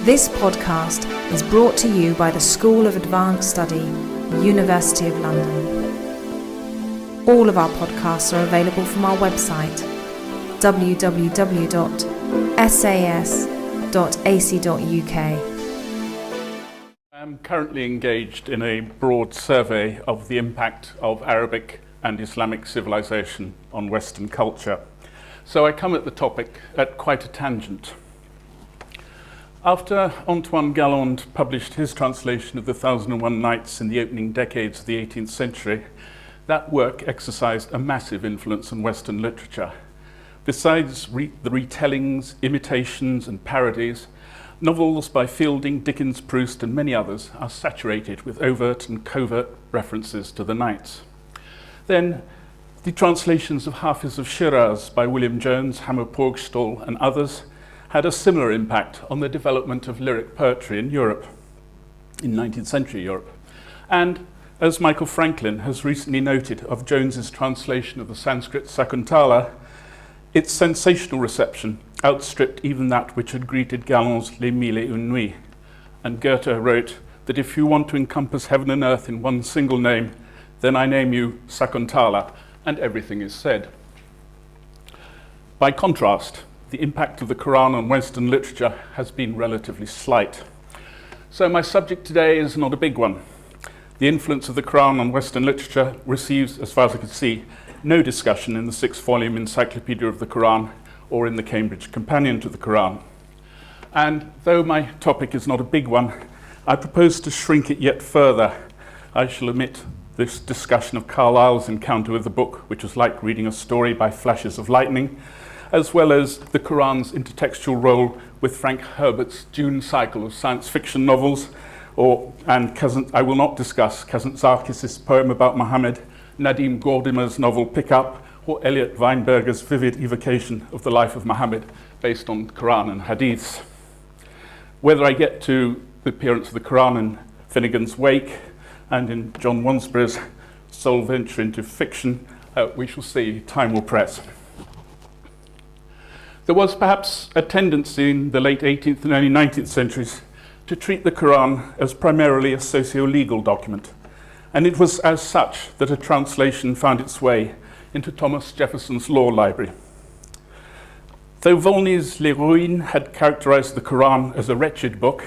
This podcast is brought to you by the School of Advanced Study, University of London. All of our podcasts are available from our website, www.sas.ac.uk. I'm currently engaged in a broad survey of the impact of Arabic and Islamic civilization on Western culture. So I come at the topic at quite a tangent. After Antoine Galland published his translation of the 1001 Nights in the opening decades of the 18th century, that work exercised a massive influence on Western literature. Besides the retellings, imitations, and parodies, novels by Fielding, Dickens, Proust, and many others are saturated with overt and covert references to the Nights. Then, the translations of Hafiz of Shiraz by William Jones, Hammer Purgstall, and others had a similar impact on the development of lyric poetry in Europe, in 19th century Europe. And as Michael Franklin has recently noted of Jones's translation of the Sanskrit Sakuntala, its sensational reception outstripped even that which had greeted Galland's Les Mille et Une Nuits. And Goethe wrote that if you want to encompass heaven and earth in one single name, then I name you Sakuntala, and everything is said. By contrast, the impact of the Qur'an on Western literature has been relatively slight. So my subject today is not a big one. The influence of the Qur'an on Western literature receives, as far as I can see, no discussion in the 6-volume Encyclopedia of the Qur'an or in the Cambridge Companion to the Qur'an. And though my topic is not a big one, I propose to shrink it yet further. I shall omit this discussion of Carlyle's encounter with the book, which was like reading a story by flashes of lightning, as well as the Qur'an's intertextual role with Frank Herbert's Dune cycle of science fiction novels, I will not discuss Kazantzakis' poem about Muhammad, Nadim Gordimer's novel Pick Up, or Elliot Weinberger's vivid evocation of the life of Muhammad based on Qur'an and Hadiths. Whether I get to the appearance of the Qur'an in Finnegan's Wake and in John Wansbury's sole venture into fiction, we shall see. Time will press. There was perhaps a tendency in the late 18th and early 19th centuries to treat the Qur'an as primarily a socio-legal document, and it was as such that a translation found its way into Thomas Jefferson's law library. Though Volney's Les Ruines had characterized the Qur'an as a wretched book,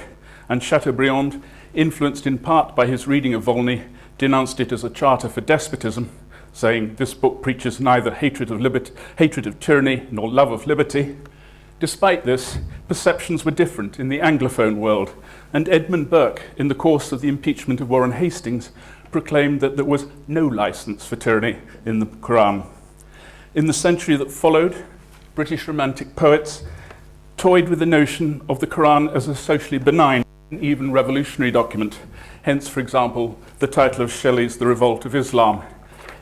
and Chateaubriand, influenced in part by his reading of Volney, denounced it as a charter for despotism, saying this book preaches neither hatred of tyranny nor love of liberty. Despite this, perceptions were different in the Anglophone world, and Edmund Burke, in the course of the impeachment of Warren Hastings, proclaimed that there was no license for tyranny in the Qur'an. In the century that followed, British Romantic poets toyed with the notion of the Qur'an as a socially benign and even revolutionary document, hence, for example, the title of Shelley's The Revolt of Islam,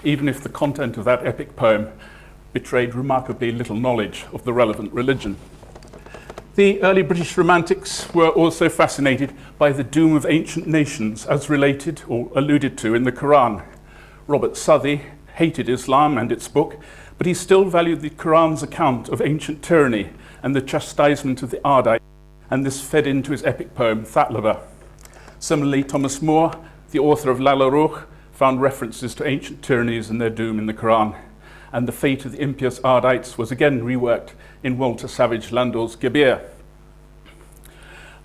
even if the content of that epic poem betrayed remarkably little knowledge of the relevant religion. The early British Romantics were also fascinated by the doom of ancient nations as related or alluded to in the Qur'an. Robert Southey hated Islam and its book, but he still valued the Qur'an's account of ancient tyranny and the chastisement of the Ardites, and this fed into his epic poem Thalaba. Similarly, Thomas More, the author of Lalla Rookh, found references to ancient tyrannies and their doom in the Qur'an, and the fate of the impious Ardites was again reworked in Walter Savage Landor's Gebir.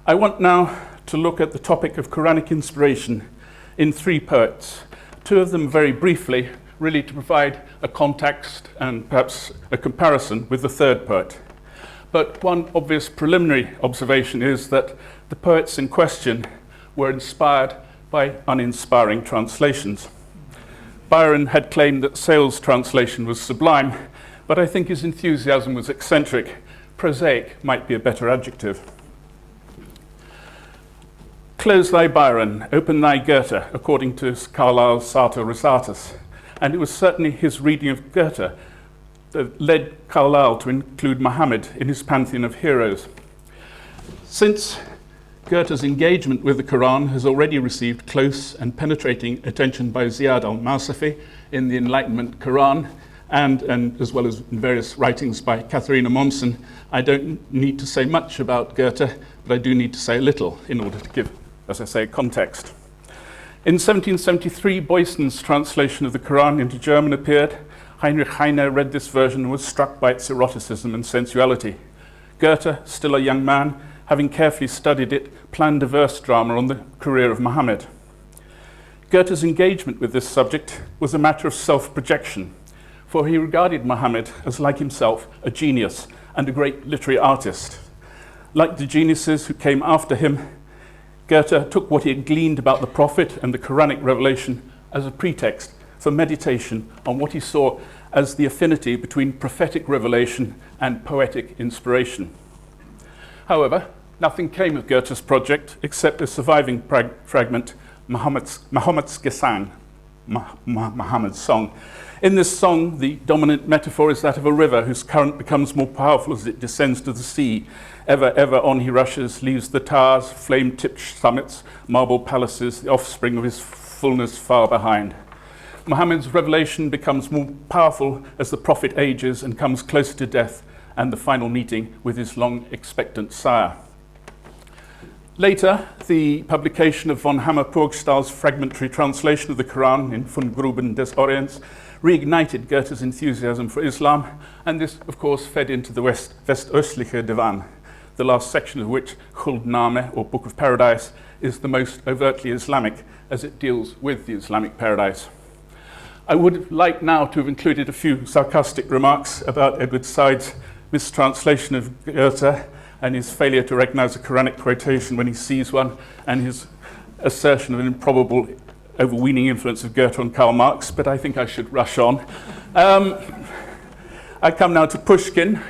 I want now to look at the topic of Quranic inspiration in 3 poets, 2 of them very briefly, really to provide a context and perhaps a comparison with the 3rd poet. But one obvious preliminary observation is that the poets in question were inspired by uninspiring translations. Byron had claimed that Sale's translation was sublime, but I think his enthusiasm was eccentric. Prosaic might be a better adjective. Close thy Byron, open thy Goethe, according to Carlyle's Sartor Resartus. And it was certainly his reading of Goethe that led Carlyle to include Muhammad in his pantheon of heroes. Since Goethe's engagement with the Qur'an has already received close and penetrating attention by Ziyad al-Mawsafi in the Enlightenment Qur'an, and as well as in various writings by Katharina Monson, I don't need to say much about Goethe, but I do need to say a little in order to give, as I say, context. In 1773, Beussen's translation of the Qur'an into German appeared. Heinrich Heine read this version and was struck by its eroticism and sensuality. Goethe, still a young man, having carefully studied it, planned a verse drama on the career of Muhammad. Goethe's engagement with this subject was a matter of self-projection, for he regarded Muhammad as, like himself, a genius and a great literary artist. Like the geniuses who came after him, Goethe took what he had gleaned about the prophet and the Quranic revelation as a pretext for meditation on what he saw as the affinity between prophetic revelation and poetic inspiration. However, nothing came of Goethe's project except a surviving fragment, Muhammad's Gesang, Muhammad's song. In this song, the dominant metaphor is that of a river whose current becomes more powerful as it descends to the sea. Ever, ever on he rushes, leaves the towers, flame-tipped summits, marble palaces, the offspring of his fullness far behind. Muhammad's revelation becomes more powerful as the prophet ages and comes closer to death and the final meeting with his long-expectant sire. Later, the publication of von Hammer-Purgstall's fragmentary translation of the Quran in Von Gruben des Orients reignited Goethe's enthusiasm for Islam, and this, of course, fed into the Westöstliche Divan, the last section of which, Schuldnahme, or Book of Paradise, is the most overtly Islamic as it deals with the Islamic paradise. I would like now to have included a few sarcastic remarks about Edward Said's mistranslation of Goethe and his failure to recognize a Quranic quotation when he sees one, and his assertion of an improbable overweening influence of Goethe on Karl Marx, but I think I should rush on. I come now to Pushkin,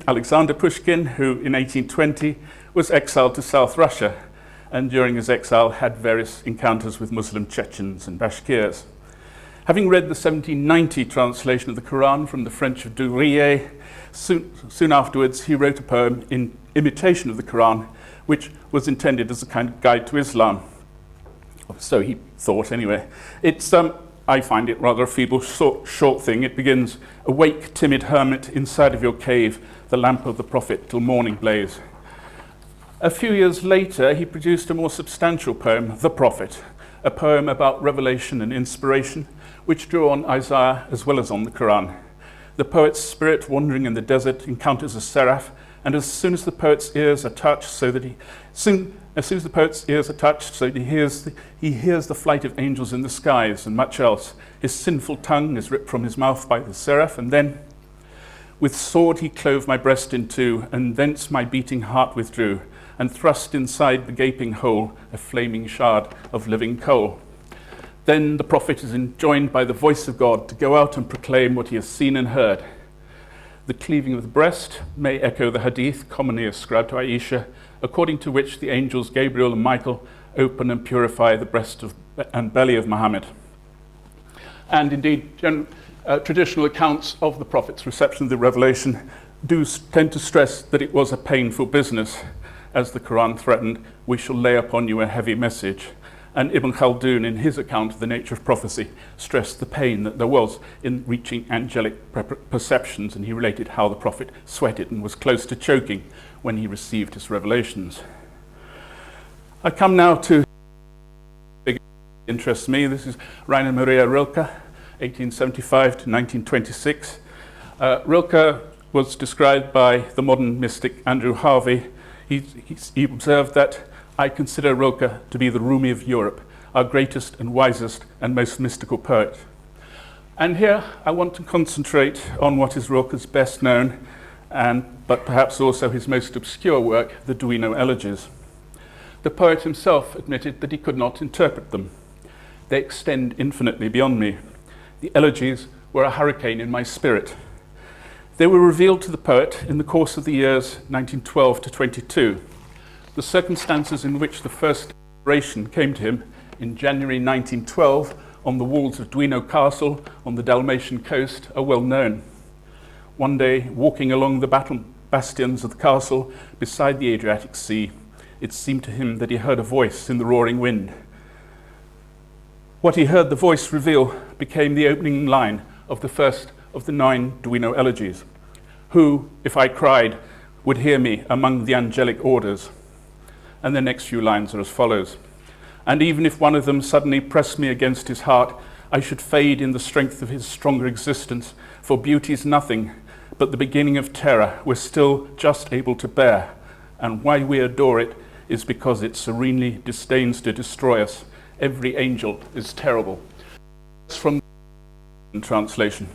Alexander Pushkin, who in 1820 was exiled to South Russia, and during his exile had various encounters with Muslim Chechens and Bashkirs. Having read the 1790 translation of the Quran from the French of Duryea, soon afterwards he wrote a poem in imitation of the Quran, which was intended as a kind of guide to Islam. So he thought, anyway. I find it rather a feeble, short thing. It begins, "Awake, timid hermit, inside of your cave, the lamp of the prophet till morning blaze." A few years later, he produced a more substantial poem, The Prophet, a poem about revelation and inspiration, which drew on Isaiah as well as on the Quran. The poet's spirit, wandering in the desert, encounters a seraph, and as soon as the poet's ears are touched, so that he hears the flight of angels in the skies and much else. His sinful tongue is ripped from his mouth by the seraph, and then, with sword he clove my breast in two, and thence my beating heart withdrew, and thrust inside the gaping hole a flaming shard of living coal. Then the prophet is enjoined by the voice of God to go out and proclaim what he has seen and heard. The cleaving of the breast may echo the hadith commonly ascribed to Aisha, according to which the angels Gabriel and Michael open and purify the breast and belly of Muhammad. And indeed, traditional accounts of the prophet's reception of the revelation do tend to stress that it was a painful business. As the Quran threatened, "We shall lay upon you a heavy message." And Ibn Khaldun, in his account of the nature of prophecy, stressed the pain that there was in reaching angelic perceptions, and he related how the prophet sweated and was close to choking when he received his revelations. I come now to big interests me. This is Rainer Maria Rilke, 1875 to 1926. Rilke was described by the modern mystic Andrew Harvey. He observed that, "I consider Rilke to be the Rumi of Europe, our greatest and wisest and most mystical poet." And here I want to concentrate on what is Rilke's best known, but perhaps also his most obscure work, the Duino Elegies. The poet himself admitted that he could not interpret them. They extend infinitely beyond me. The elegies were a hurricane in my spirit. They were revealed to the poet in the course of the years 1912 to 22. The circumstances in which the first inspiration came to him in January 1912 on the walls of Duino Castle on the Dalmatian coast are well known. One day, walking along the bastions of the castle beside the Adriatic Sea, it seemed to him that he heard a voice in the roaring wind. What he heard the voice reveal became the opening line of the first of the 9 Duino elegies. Who, if I cried, would hear me among the angelic orders? And the next few lines are as follows. And even if one of them suddenly pressed me against his heart, I should fade in the strength of his stronger existence, for beauty's nothing but the beginning of terror we're still just able to bear, and why we adore it is because it serenely disdains to destroy us. Every angel is terrible. It's from the translation.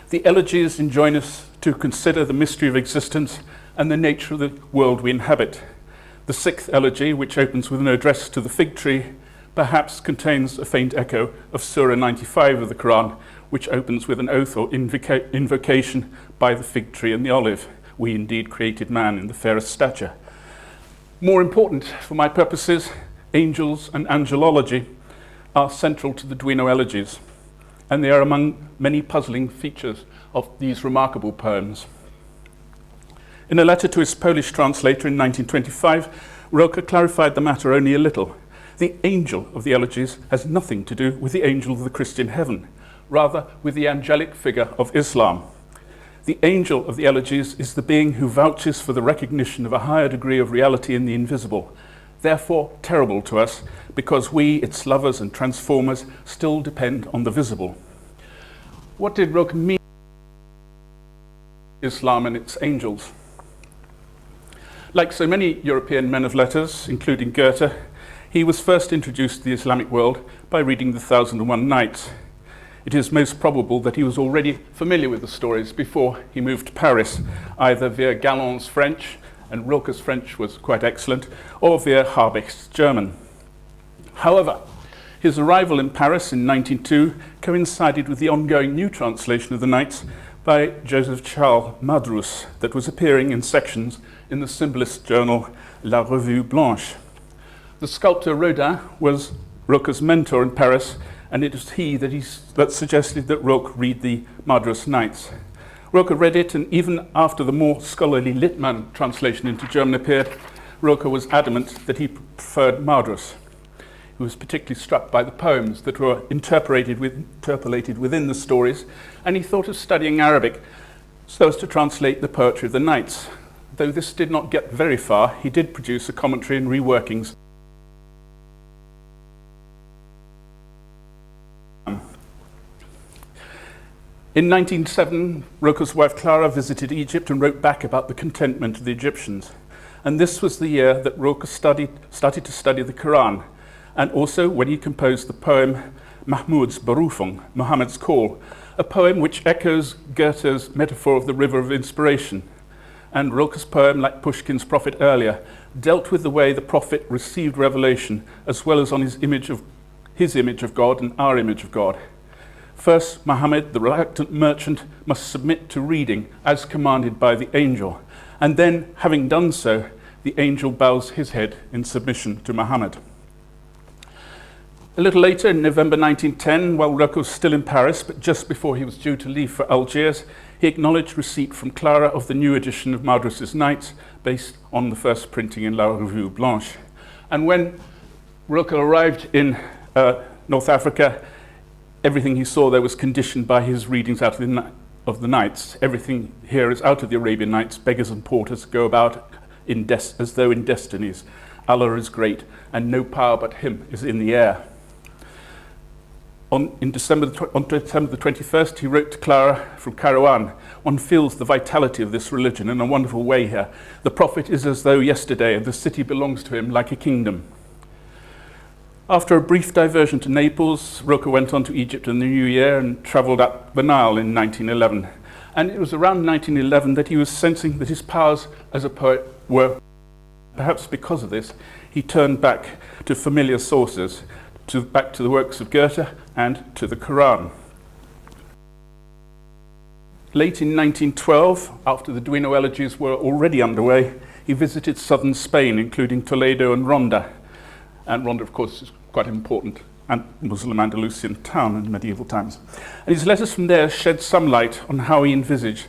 The elegies enjoin us to consider the mystery of existence and the nature of the world we inhabit. The 6th elegy, which opens with an address to the fig tree, perhaps contains a faint echo of Surah 95 of the Qur'an, which opens with an oath or invocation by the fig tree and the olive. We indeed created man in the fairest stature. More important for my purposes, angels and angelology are central to the Duino elegies, and they are among many puzzling features of these remarkable poems. In a letter to his Polish translator in 1925, Ruka clarified the matter only a little. The angel of the elegies has nothing to do with the angel of the Christian heaven, rather with the angelic figure of Islam. The angel of the elegies is the being who vouches for the recognition of a higher degree of reality in the invisible, therefore terrible to us because we, its lovers and transformers, still depend on the visible. What did Ruka mean by Islam and its angels? Like so many European men of letters, including Goethe, he was first introduced to the Islamic world by reading the 1001 Nights. It is most probable that he was already familiar with the stories before he moved to Paris, either via Galland's French, and Rilke's French was quite excellent, or via Habeck's German. However, his arrival in Paris in 1902 coincided with the ongoing new translation of the Nights by Joseph Charles Madrus that was appearing in sections in the symbolist journal La Revue Blanche. The sculptor Rodin was Rilke's mentor in Paris, and it was he that suggested that Rilke read the Madrus Nights. Rilke read it, and even after the more scholarly Littmann translation into German appeared, Rilke was adamant that he preferred Madrus. He was particularly struck by the poems that were interpolated within the stories, and he thought of studying Arabic so as to translate the poetry of the Nights. Though this did not get very far, he did produce a commentary and reworkings. In 1907, Rilke's wife Clara visited Egypt and wrote back about the contentment of the Egyptians. And this was the year that Rilke started to study the Qur'an, and also when he composed the poem Mahmud's Berufung, Muhammad's Call, a poem which echoes Goethe's metaphor of the river of inspiration. And Rilke's poem, like Pushkin's Prophet earlier, dealt with the way the prophet received revelation, as well as on his image of God and our image of God. First, Muhammad, the reluctant merchant, must submit to reading as commanded by the angel, and then, having done so, the angel bows his head in submission to Muhammad. A little later, in November 1910, while Rilke was still in Paris, but just before he was due to leave for Algiers, he acknowledged receipt from Clara of the new edition of Madrus's Nights, based on the first printing in La Revue Blanche. And when Rilke arrived in North Africa, everything he saw there was conditioned by his readings out of the Nights. Everything here is out of the Arabian Nights. Beggars and porters go about as though in destinies. Allah is great, and no power but him is in the air. On December the 21st, he wrote to Clara from Kairouan, one feels the vitality of this religion in a wonderful way here. The prophet is as though yesterday, and the city belongs to him like a kingdom. After a brief diversion to Naples, Rilke went on to Egypt in the new year and travelled up the Nile in 1911. And it was around 1911 that he was sensing that his powers as a poet were, perhaps because of this, he turned back to familiar sources, back to the works of Goethe and to the Qur'an. Late in 1912, after the Duino elegies were already underway, he visited southern Spain, including Toledo and Ronda. And Ronda, of course, is quite an important Muslim Andalusian town in medieval times. And his letters from there shed some light on how he envisaged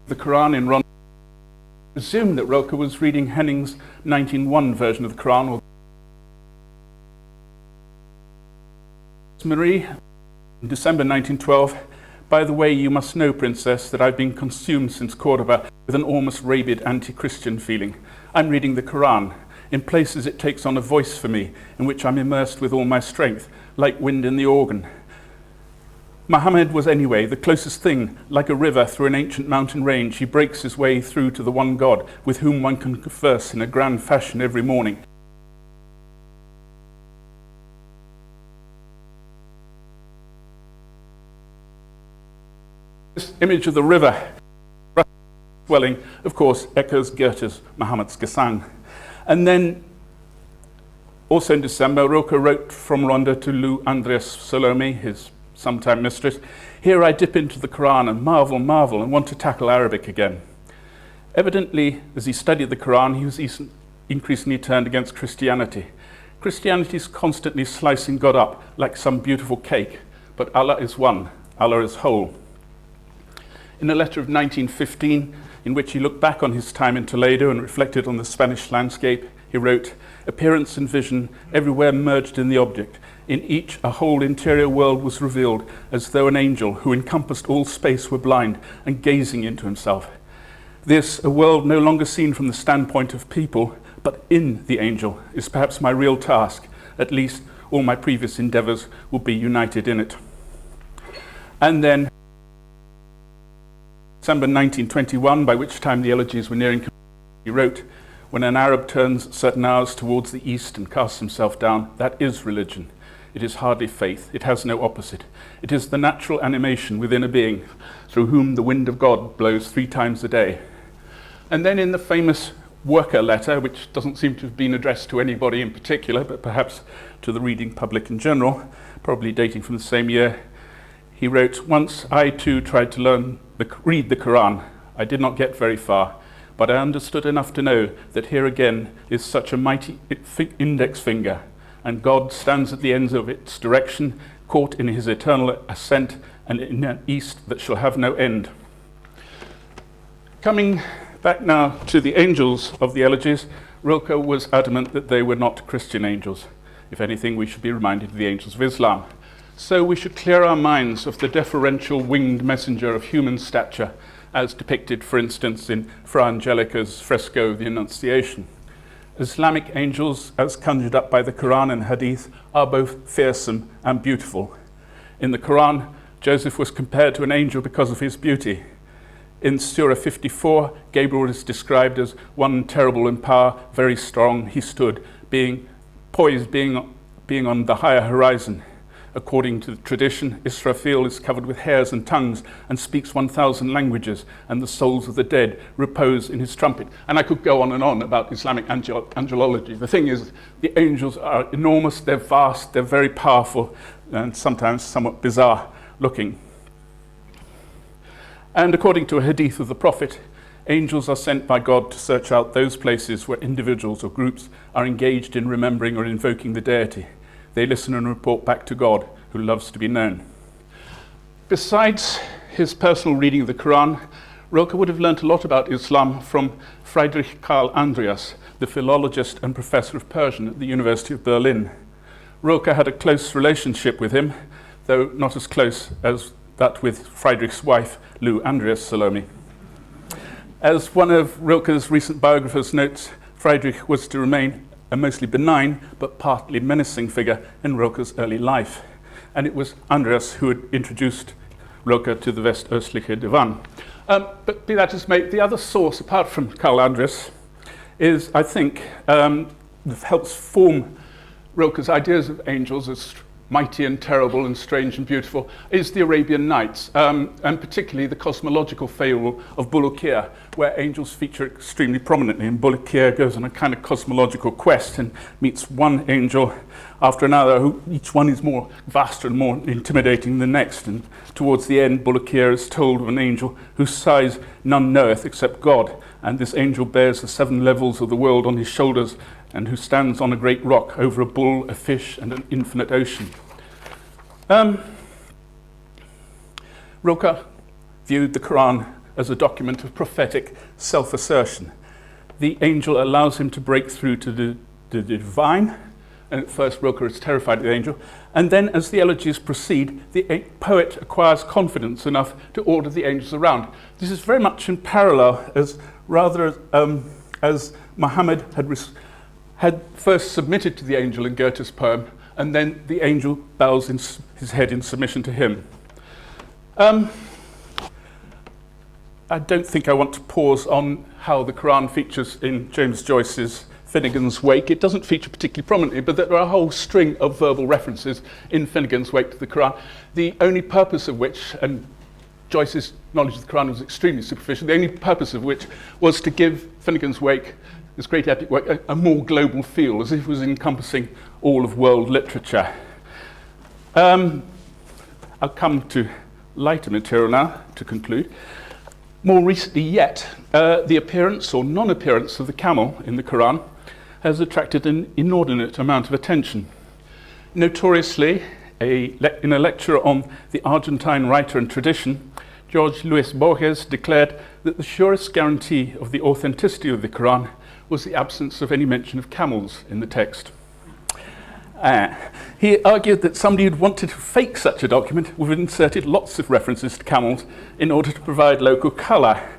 the Qur'an in Ronda. Assumed that Rilke was reading Henning's 1901 version of the Qur'an, or Marie, in December 1912, "By the way, you must know, Princess, that I've been consumed since Cordoba with an almost rabid anti-Christian feeling. I'm reading the Qur'an. In places it takes on a voice for me, in which I'm immersed with all my strength, like wind in the organ. Muhammad was anyway the closest thing, like a river through an ancient mountain range. He breaks his way through to the one God, with whom one can converse in a grand fashion every morning. This image of the river swelling, of course, echoes Goethe's Muhammad's Gesang. And then, also in December, Ruka wrote from Rwanda to Lou Andreas Salome, his sometime mistress, "Here I dip into the Qur'an and marvel, and want to tackle Arabic again." Evidently, as he studied the Qur'an, he was increasingly turned against Christianity. Christianity is constantly slicing God up like some beautiful cake, but Allah is one, Allah is whole. In a letter of 1915, in which he looked back on his time in Toledo and reflected on the Spanish landscape, he wrote, "Appearance and vision everywhere merged in the object. In each a whole interior world was revealed, as though an angel who encompassed all space were blind and gazing into himself. This, a world no longer seen from the standpoint of people, but in the angel, is perhaps my real task. At least all my previous endeavors will be united in it." And then, December 1921, by which time the elegies were nearing completion, he wrote, "When an Arab turns certain hours towards the east and casts himself down, that is religion. It is hardly faith. It has no opposite. It is the natural animation within a being, through whom the wind of God blows 3 times a day." And then in the famous worker letter, which doesn't seem to have been addressed to anybody in particular, but perhaps to the reading public in general, probably dating from the same year, he wrote, "Once I too tried to read the Qur'an. I did not get very far, but I understood enough to know that here again is such a mighty index finger, and God stands at the ends of its direction, caught in his eternal ascent, and in an east that shall have no end." Coming back now to the angels of the elegies, Rilke was adamant that they were not Christian angels. If anything, we should be reminded of the angels of Islam. So we should clear our minds of the deferential winged messenger of human stature, as depicted, for instance, in Fra Angelica's fresco of the Annunciation. Islamic angels, as conjured up by the Qur'an and Hadith, are both fearsome and beautiful. In the Qur'an, Joseph was compared to an angel because of his beauty. In Surah 54, Gabriel is described as one terrible in power, very strong. He stood, being poised, being on the higher horizon. According to the tradition, Israfil is covered with hairs and tongues and speaks 1,000 languages, and the souls of the dead repose in his trumpet. And I could go on and on about Islamic angelology. The thing is, the angels are enormous, they're vast, they're very powerful, and sometimes somewhat bizarre looking. And according to a hadith of the Prophet, angels are sent by God to search out those places where individuals or groups are engaged in remembering or invoking the deity. They listen and report back to God, who loves to be known. Besides his personal reading of the Qur'an, Rilke would have learnt a lot about Islam from Friedrich Karl Andreas, the philologist and professor of Persian at the University of Berlin. Rilke had a close relationship with him, though not as close as that with Friedrich's wife, Lou Andreas Salome. As one of Rilke's recent biographers notes, Friedrich was to remain a mostly benign but partly menacing figure in Rilke's early life. And it was Andreas who had introduced Rilke to the Westöstliche Divan. But be that as may, the other source, apart from Karl Andreas, is, I think, that helps form Rilke's ideas of angels as mighty and terrible and strange and beautiful, is the Arabian Nights, and particularly the cosmological fable of Bulukir, where angels feature extremely prominently. And Bulukir goes on a kind of cosmological quest and meets one angel after another, who each one is more vaster and more intimidating than the next. And towards the end, Bulukir is told of an angel whose size none knoweth except God, and this angel bears the 7 levels of the world on his shoulders, and who stands on a great rock over a bull, a fish, and an infinite ocean. Ruka viewed the Qur'an as a document of prophetic self-assertion. The angel allows him to break through to the divine, and at first Ruka is terrified of the angel, and then as the elegies proceed, the poet acquires confidence enough to order the angels around. This is very much in parallel as Muhammad had first submitted to the angel in Goethe's poem, and then the angel bows his head in submission to him. I don't think I want to pause on how the Qur'an features in James Joyce's Finnegan's Wake. It doesn't feature particularly prominently, but there are a whole string of verbal references in Finnegan's Wake to the Qur'an, the only purpose of which, and Joyce's knowledge of the Qur'an was extremely superficial, the only purpose of which was to give Finnegan's Wake, this great epic work, a more global feel, as if it was encompassing all of world literature. I'll come to lighter material now to conclude. More recently yet, the appearance or non-appearance of the camel in the Qur'an has attracted an inordinate amount of attention. Notoriously, in a lecture on the Argentine writer and tradition, Jorge Luis Borges declared that the surest guarantee of the authenticity of the Qur'an was the absence of any mention of camels in the text. He argued that somebody who'd wanted to fake such a document would have inserted lots of references to camels in order to provide local colour.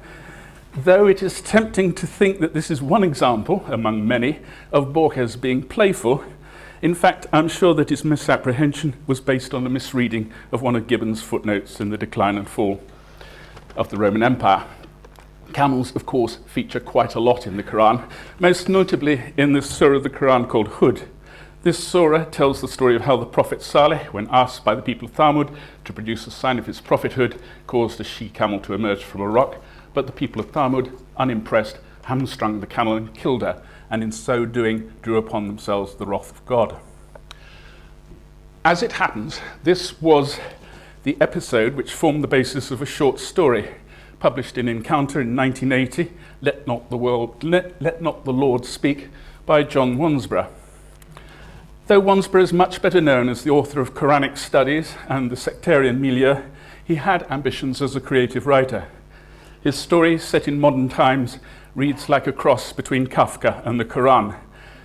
Though it is tempting to think that this is one example, among many, of Borges being playful, in fact, I'm sure that his misapprehension was based on a misreading of one of Gibbon's footnotes in The Decline and Fall of the Roman Empire. Camels, of course, feature quite a lot in the Qur'an, most notably in the surah of the Qur'an called Hud. This surah tells the story of how the Prophet Saleh, when asked by the people of Thamud to produce a sign of his prophethood, caused a she-camel to emerge from a rock, but the people of Thamud, unimpressed, hamstrung the camel and killed her, and in so doing drew upon themselves the wrath of God. As it happens, this was the episode which formed the basis of a short story published in Encounter in 1980, Let Not the Lord Speak, by John Wansborough. Though Wansborough is much better known as the author of Quranic studies and the sectarian milieu, he had ambitions as a creative writer. His story, set in modern times, reads like a cross between Kafka and the Qur'an,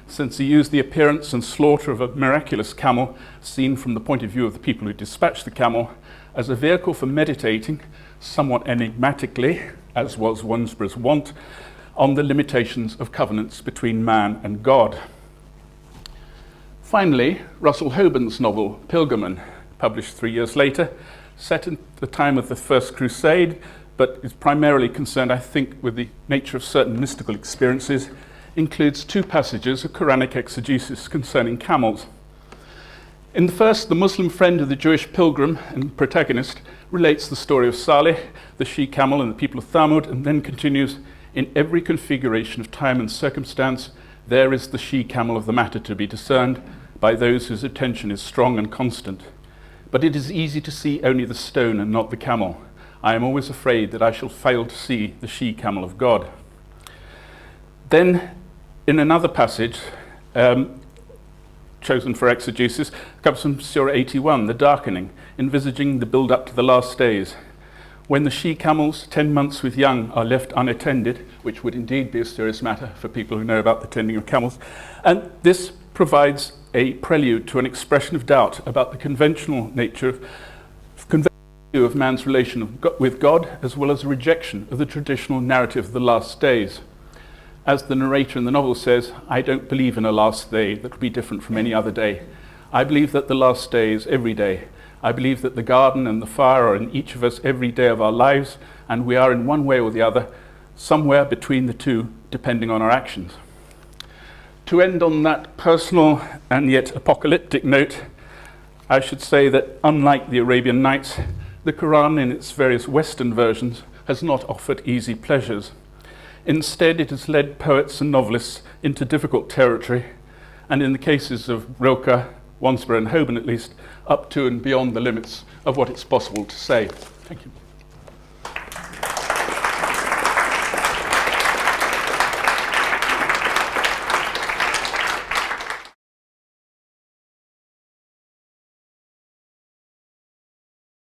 since he used the appearance and slaughter of a miraculous camel, seen from the point of view of the people who dispatched the camel, as a vehicle for meditating, somewhat enigmatically, as was Wansborough's wont, on the limitations of covenants between man and God. Finally, Russell Hoban's novel, Pilgriman, published 3 years later, set in the time of the First Crusade, but is primarily concerned, I think, with the nature of certain mystical experiences, includes 2 passages of Quranic exegesis concerning camels. In the first, the Muslim friend of the Jewish pilgrim and protagonist relates the story of Saleh, the she-camel, and the people of Thamud, and then continues, in every configuration of time and circumstance, there is the she-camel of the matter to be discerned by those whose attention is strong and constant. But it is easy to see only the stone and not the camel. I am always afraid that I shall fail to see the she-camel of God. Then, in another passage, chosen for exegesis, comes from Surah 81, the darkening, envisaging the build-up to the last days. When the she-camels, 10 months with young, are left unattended, which would indeed be a serious matter for people who know about the tending of camels, and this provides a prelude to an expression of doubt about the conventional nature of man's relation with God, as well as a rejection of the traditional narrative of the last days. As the narrator in the novel says, I don't believe in a last day that would be different from any other day. I believe that the last day is every day. I believe that the garden and the fire are in each of us every day of our lives, and we are in one way or the other, somewhere between the two, depending on our actions. To end on that personal and yet apocalyptic note, I should say that unlike the Arabian Nights, the Qur'an in its various Western versions has not offered easy pleasures. Instead, it has led poets and novelists into difficult territory, and in the cases of Ruka, Wansborough and Hoban at least, up to and beyond the limits of what it's possible to say. Thank you.